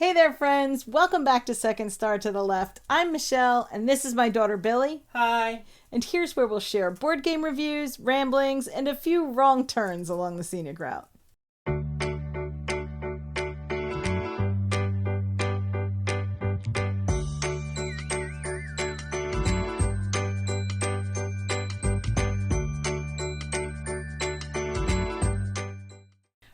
Hey there, friends. Welcome back to Second Star to the Left. I'm Michelle, and this is my daughter, Billy. Hi. And here's where we'll share board game reviews, ramblings, and a few wrong turns along the scenic route.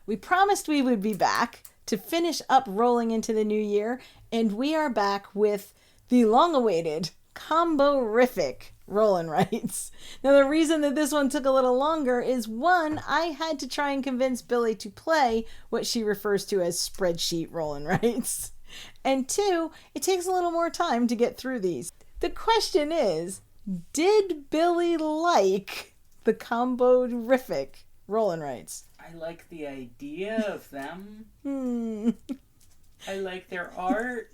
We promised we would be back to finish up rolling into the new year, and we are back with the long-awaited Combo-rific roll and writes. Now, the reason that this one took a little longer is, one, I had to try and convince Billy to play what she refers to as spreadsheet roll and writes. And two, it takes a little more time to get through these. The question is, did Billy like the Combo-rific roll and writes? I like the idea of them. I like their art.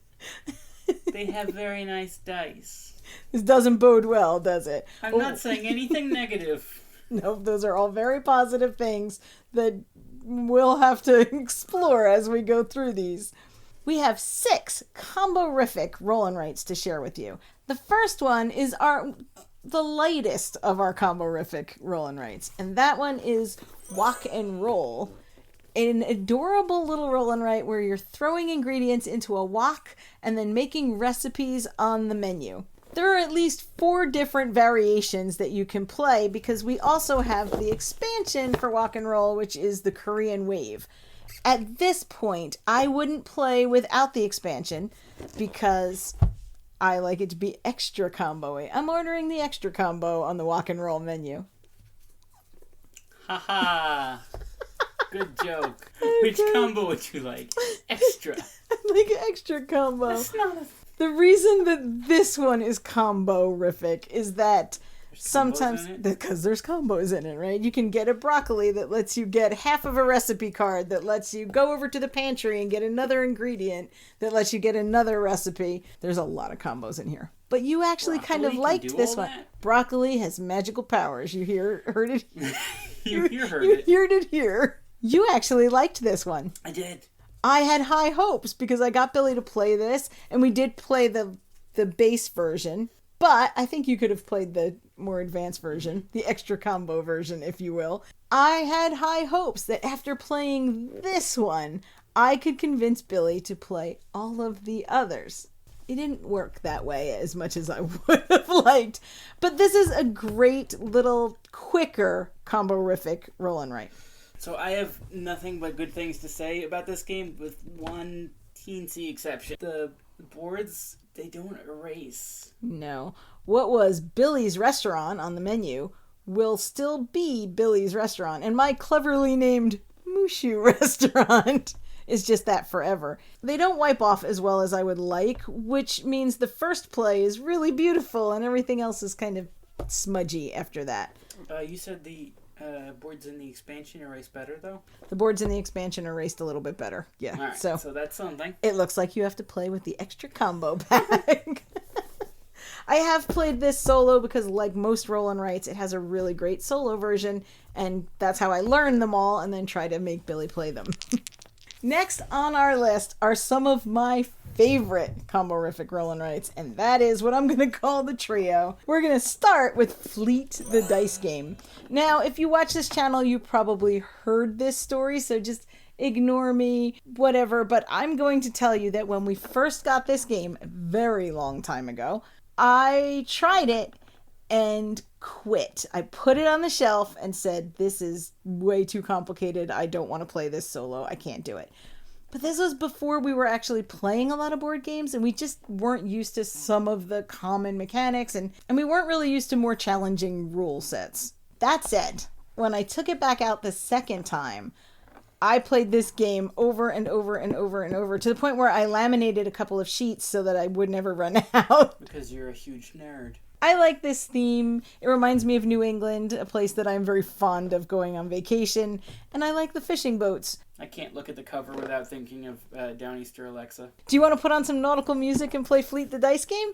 They have very nice dice. This doesn't bode well, does it? I'm not saying anything negative. No, those are all very positive things that we'll have to explore as we go through these. We have 6 Combo-rific roll and writes to share with you. The first one is the lightest of our Combo-rific roll and writes, and that one is Walk and Roll. An adorable little roll and write where you're throwing ingredients into a wok and then making recipes on the menu. There are at least 4 different variations that you can play because we also have the expansion for Walk and Roll, which is the Korean Wave. At this point, I wouldn't play without the expansion because I like it to be extra combo-y. I'm ordering the extra combo on the Walk and Roll menu. Haha. Good joke. Which combo would you like? Extra. I like extra combo. That's not a... The reason that this one is combo-rific is that sometimes, because there's combos in it, right? You can get a broccoli that lets you get half of a recipe card that lets you go over to the pantry and get another ingredient that lets you get another recipe. There's a lot of combos in here. But you actually kind of liked this one. Broccoli has magical powers. You heard it? You heard it here. You actually liked this one. I did. I had high hopes because I got Billy to play this, and we did play the base version, but I think you could have played the more advanced version, the extra combo version, if you will. I had high hopes that after playing this one, I could convince Billy to play all of the others. It didn't work that way as much as I would have liked, but this is a great little quicker Combo-rific roll and write. So I have nothing but good things to say about this game with one teensy exception. The boards, they don't erase. No. What was Billy's restaurant on the menu will still be Billy's restaurant. And my cleverly named Mushu restaurant is just that forever. They don't wipe off as well as I would like, which means the first play is really beautiful and everything else is kind of smudgy after that. You said the boards in the expansion erase better, though? The boards in the expansion erased a little bit better. Yeah. All right, so that's something. It looks like you have to play with the extra combo bag. I have played this solo because, like most roll and writes, it has a really great solo version, and that's how I learned them all and then try to make Billy play them. Next on our list are some of my favorite Combo-rific roll and writes, and that is what I'm going to call the trio. We're going to start with Fleet the Dice Game. Now, if you watch this channel, you probably heard this story, so just ignore me, whatever, but I'm going to tell you that when we first got this game, a very long time ago, I tried it and quit. I put it on the shelf and said, this is way too complicated. I don't want to play this solo. I can't do it. But this was before we were actually playing a lot of board games, and we just weren't used to some of the common mechanics, and we weren't really used to more challenging rule sets. That said, when I took it back out the second time, I played this game over and over and over and over to the point where I laminated a couple of sheets so that I would never run out. Because you're a huge nerd. I like this theme. It reminds me of New England, a place that I'm very fond of going on vacation, and I like the fishing boats. I can't look at the cover without thinking of Downeaster Alexa. Do you want to put on some nautical music and play Fleet the Dice Game?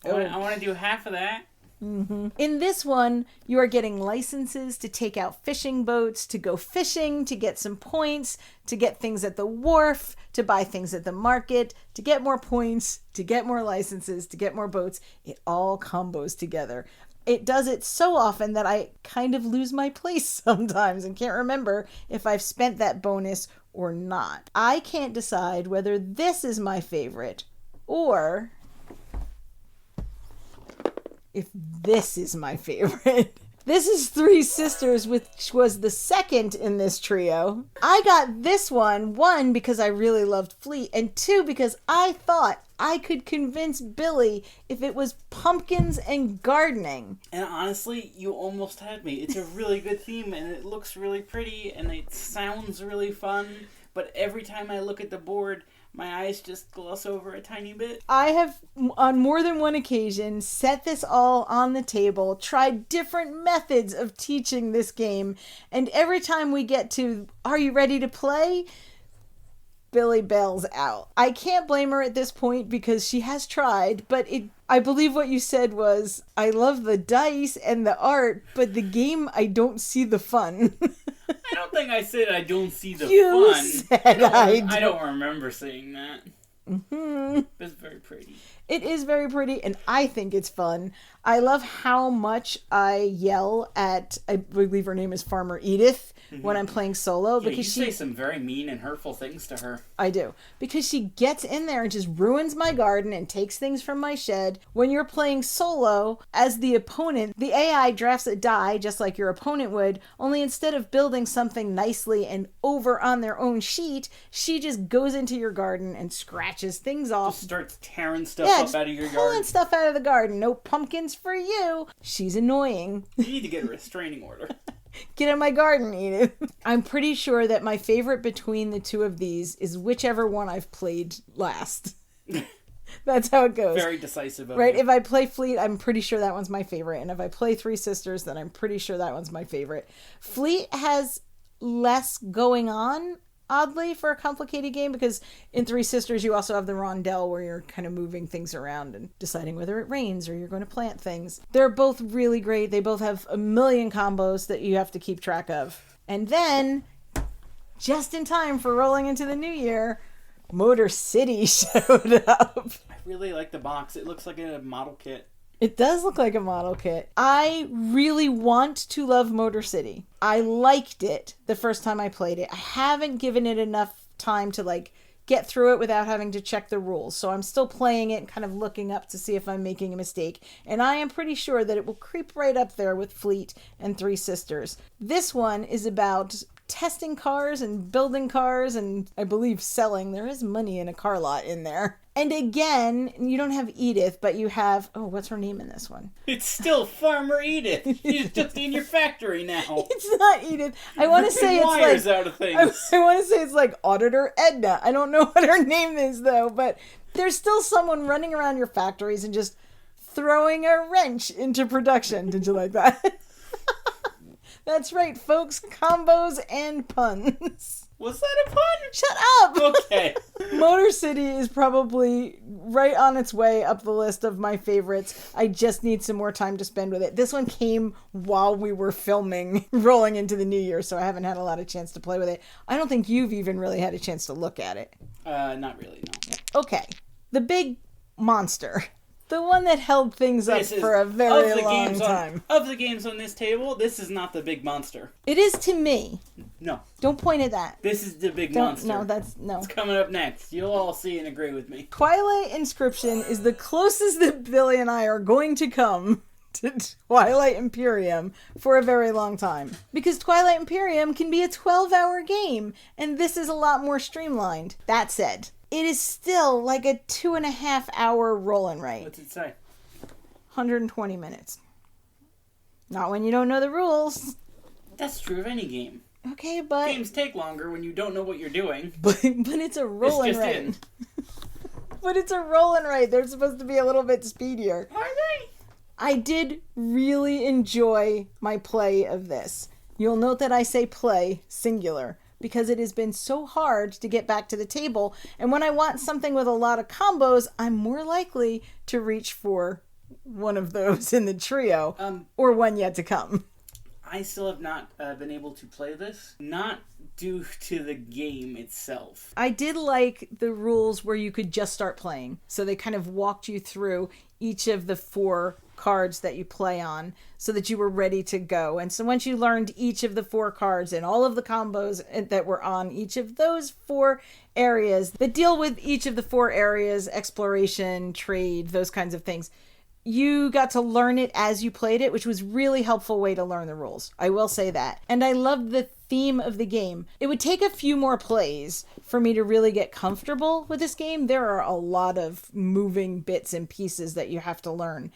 I want to do half of that. In this one, you are getting licenses to take out fishing boats, to go fishing, to get some points, to get things at the wharf, to buy things at the market, to get more points, to get more licenses, to get more boats. It all combos together. It does it so often that I kind of lose my place sometimes and can't remember if I've spent that bonus or not. I can't decide whether this is my favorite or if this is my favorite. This is Three Sisters, which was the second in this trio. I got this one, because I really loved Fleet, and 2, because I thought I could convince Billy if it was pumpkins and gardening. And honestly, you almost had me. It's a really good theme, and it looks really pretty, and it sounds really fun, but every time I look at the board, my eyes just gloss over a tiny bit. I have, on more than one occasion, set this all on the table, tried different methods of teaching this game, and every time we get to, are you ready to play? Billy bails out. I can't blame her at this point because she has tried, but I believe what you said was, I love the dice and the art, but the game, I don't see the fun. I don't think I said I don't see the You fun. Said I don't remember saying that. It's very pretty. It is very pretty, and I think it's fun. I love how much I yell at, I believe her name is Farmer Edith, when I'm playing solo. Yeah, because you say some very mean and hurtful things to her. I do. Because she gets in there and just ruins my garden and takes things from my shed. When you're playing solo, as the opponent, the AI drafts a die just like your opponent would, only instead of building something nicely and over on their own sheet, she just goes into your garden and scratches things off. Just starts tearing stuff up out of your pulling yard. stuff out of the garden. No pumpkins for you. She's annoying. You need to get a restraining order. Get in my garden, Edith. I'm pretty sure that my favorite between the two of these is whichever one I've played last. That's how it goes. Very decisive of right? you. If I play Fleet, I'm pretty sure that one's my favorite. And if I play Three Sisters, then I'm pretty sure that one's my favorite. Fleet has less going on, oddly, for a complicated game, because in Three Sisters you also have the rondelle where you're kind of moving things around and deciding whether it rains or you're going to plant things. They're both really great. They both have a million combos that you have to keep track of. And then, just in time for rolling into the new year, Motor City showed up. I really like the box. It looks like a model kit. It does look like a model kit. I really want to love Motor City. I liked it the first time I played it. I haven't given it enough time to get through it without having to check the rules. So I'm still playing it and kind of looking up to see if I'm making a mistake. And I am pretty sure that it will creep right up there with Fleet and Three Sisters. This one is about testing cars and building cars and I believe selling. There is money in a car lot in there. And again, you don't have Edith, but you have, what's her name in this one? It's still Farmer Edith. She's just in your factory now. It's not Edith. I want to say it's wires out of things. I want to say it's like Auditor Edna. I don't know what her name is though, but there's still someone running around your factories and just throwing a wrench into production. Did you like that? That's right, folks. Combos and puns. Was that a pun? Shut up! Okay. Motor City is probably right on its way up the list of my favorites. I just need some more time to spend with it. This one came while we were filming rolling into the new year, so I haven't had a lot of chance to play with it. I don't think you've even really had a chance to look at it. Not really, no. Okay. The big monster. The one that held things up for a very long time. Of the games on this table, this is not the big monster. It is to me. No. Don't point at that. This is the big monster. No, It's coming up next. You'll all see and agree with me. Twilight Inscription is the closest that Billy and I are going to come to Twilight Imperium for a very long time. Because Twilight Imperium can be a 12-hour game, and this is a lot more streamlined. That said, it is still like a 2.5-hour roll and write. What's it say? 120 minutes. Not when you don't know the rules. That's true of any game. Okay, but... Games take longer when you don't know what you're doing. But it's a roll and write. But it's a roll and write. They're supposed to be a little bit speedier. Are they? I did really enjoy my play of this. You'll note that I say play, singular, because it has been so hard to get back to the table. And when I want something with a lot of combos, I'm more likely to reach for one of those in the trio, or one yet to come. I still have not been able to play this, not due to the game itself. I did like the rules where you could just start playing. So they kind of walked you through each of the 4 cards that you play on so that you were ready to go. And so once you learned each of the 4 cards and all of the combos that were on each of those 4 areas that deal with each of the 4 areas, exploration, trade, those kinds of things, you got to learn it as you played it, which was really helpful way to learn the rules. I will say that. And I loved the theme of the game. It would take a few more plays for me to really get comfortable with this game. There are a lot of moving bits and pieces that you have to learn.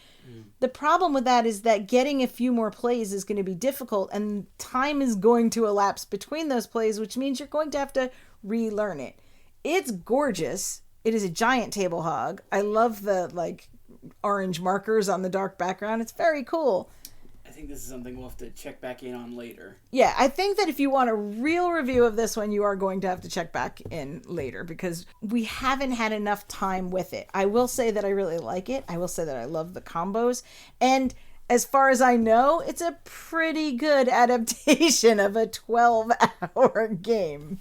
The problem with that is that getting a few more plays is going to be difficult, and time is going to elapse between those plays, which means you're going to have to relearn it. It's gorgeous. It is a giant table hog. I love the orange markers on the dark background. It's very cool. I think this is something we'll have to check back in on later. Yeah, I think that if you want a real review of this one, you are going to have to check back in later because we haven't had enough time with it. I will say that I really like it. I will say that I love the combos. And as far as I know, it's a pretty good adaptation of a 12-hour game.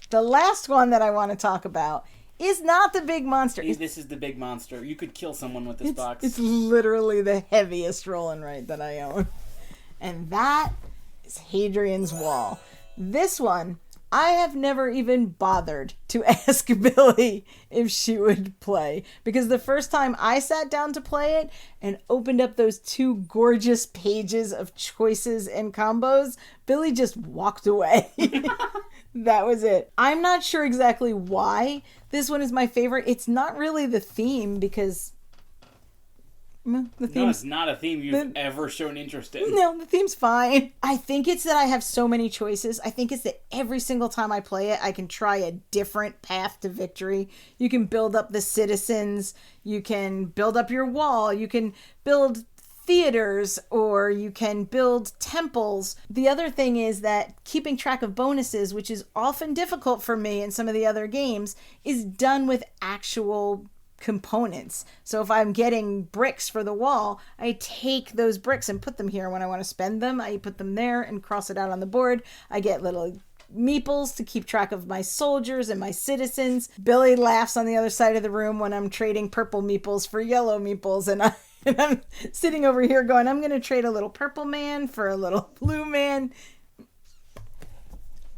The last one that I want to talk about is not the big monster. This is the big monster. You could kill someone with this box. It's literally the heaviest roll and write that I own. And that is Hadrian's Wall. This one, I have never even bothered to ask Billy if she would play. Because the first time I sat down to play it and opened up those 2 gorgeous pages of choices and combos, Billy just walked away. That was it. I'm not sure exactly why this one is my favorite. It's not really the theme because No, it's not a theme you've ever shown interest in. No, the theme's fine. I think it's that I have so many choices. I think it's that every single time I play it, I can try a different path to victory. You can build up the citizens. You can build up your wall. You can build theaters, or you can build temples. The other thing is that keeping track of bonuses, which is often difficult for me in some of the other games, is done with actual components. So if I'm getting bricks for the wall, I take those bricks and put them here. When I want to spend them, I put them there and cross it out on the board. I get little meeples to keep track of my soldiers and my citizens. Billy laughs on the other side of the room when I'm trading purple meeples for yellow meeples, and I'm sitting over here going, I'm going to trade a little purple man for a little blue man.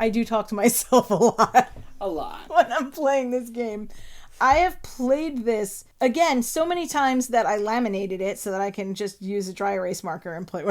I do talk to myself a lot. A lot. When I'm playing this game. I have played this, again, so many times that I laminated it so that I can just use a dry erase marker and play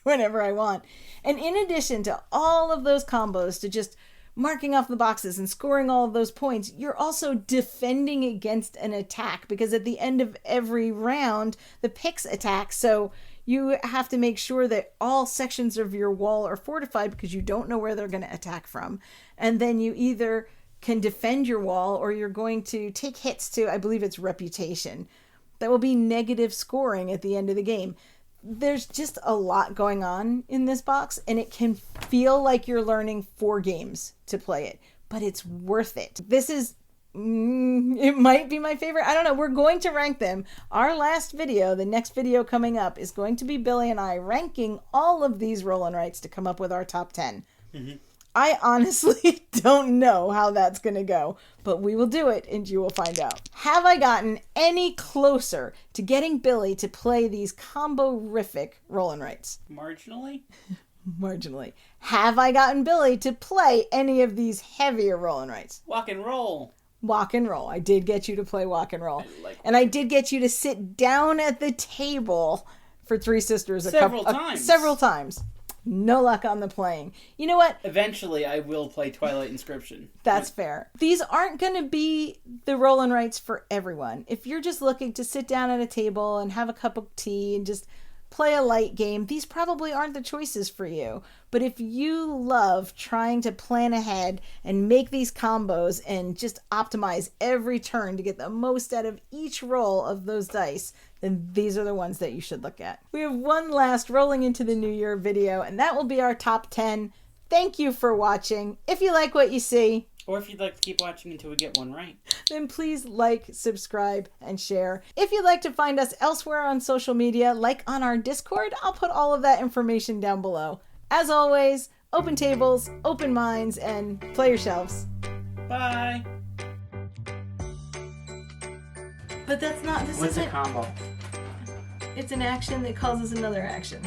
whenever I want. And in addition to all of those combos, to just marking off the boxes and scoring all of those points, you're also defending against an attack, because at the end of every round, the picks attack. So you have to make sure that all sections of your wall are fortified because you don't know where they're going to attack from. And then you either can defend your wall, or you're going to take hits to, I believe it's reputation. That will be negative scoring at the end of the game. There's just a lot going on in this box, and it can feel like you're learning 4 games to play it, but it's worth it. This is, it might be my favorite. I don't know. We're going to rank them. Our last video, the next video coming up, is going to be Billy and I ranking all of these roll and writes to come up with our top 10. Mm-hmm. I honestly don't know how that's going to go, but we will do it and you will find out. Have I gotten any closer to getting Billy to play these combo-rific roll and writes? Marginally? Marginally. Have I gotten Billy to play any of these heavier roll and writes? Walk and roll. Walk and roll. I did get you to play walk and roll. And I did get you to sit down at the table for Three Sisters several times. Several times. No luck on the playing. You know what? Eventually, I will play Twilight Inscription. That's fair. These aren't going to be the roll and writes for everyone. If you're just looking to sit down at a table and have a cup of tea and just play a light game, these probably aren't the choices for you. But if you love trying to plan ahead and make these combos and just optimize every turn to get the most out of each roll of those dice, then these are the ones that you should look at. We have one last rolling into the new year video, and that will be our top 10. Thank you for watching. If you like what you see, Or if you'd like to keep watching until we get one right. Then please like, subscribe, and share. If you'd like to find us elsewhere on social media, like on our Discord, I'll put all of that information down below. As always, open tables, open minds, and play your shelves. Bye. But that's not, this What's a isn't, combo? it's an action that causes another action.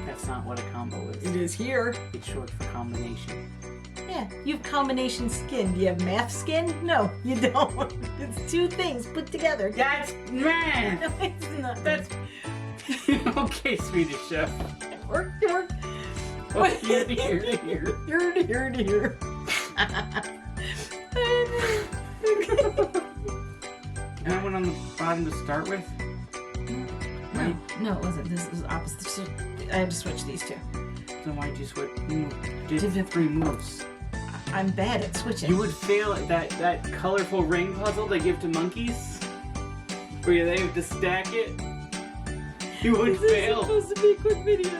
That's not what a combo is. It is here. It's short for combination. Yeah, you have combination skin. Do you have math skin? No, you don't. It's two things put together. That's math! No, it's not. That's... Okay, Swedish Chef. Work. Oh, here to here to here. Here to here. And I went on the bottom to start with? No, it wasn't. This was opposite. So I had to switch these two. Then why'd you switch? You did 3 moves. I'm bad at switching. You would fail at that colorful ring puzzle they give to monkeys, where they have to stack it. You would fail. This is supposed to be a quick video.